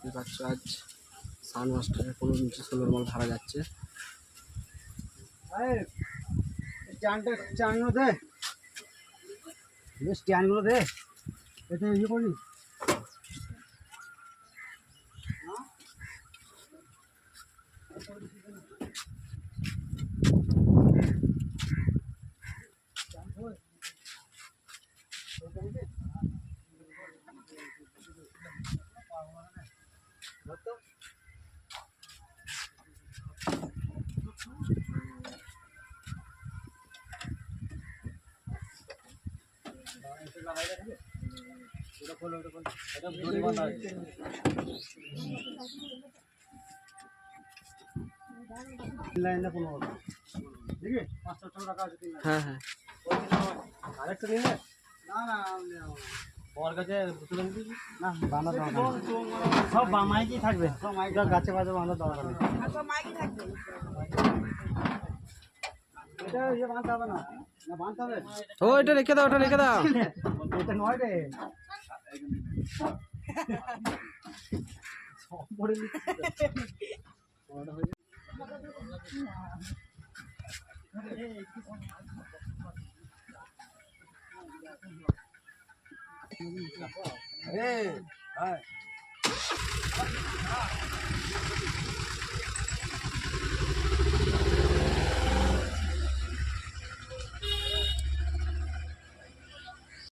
দেখতে পাচ্ছ আজ সান মাস্টারের 15-16 মাল ভাড়া যাচ্ছে। স্ট্যান্ডগুলো দে, স্ট্যান্ডগুলো দে, এতে ইয়ে করি। হ্যাঁ হ্যাঁ আরেকটা নিলে না না ওর কাছে না বাঁধা দরকার সব মাইকই থাকবে, সব মাইক গাছে বাজে বাঁধা দরকার নেই। এটা ইয়ে বাঁধতে হবে না, না বাঁধতে হবে। ও এটা রেখে দাও, ওটা রেখে দাও। এটা নয় রে, সব পড়ে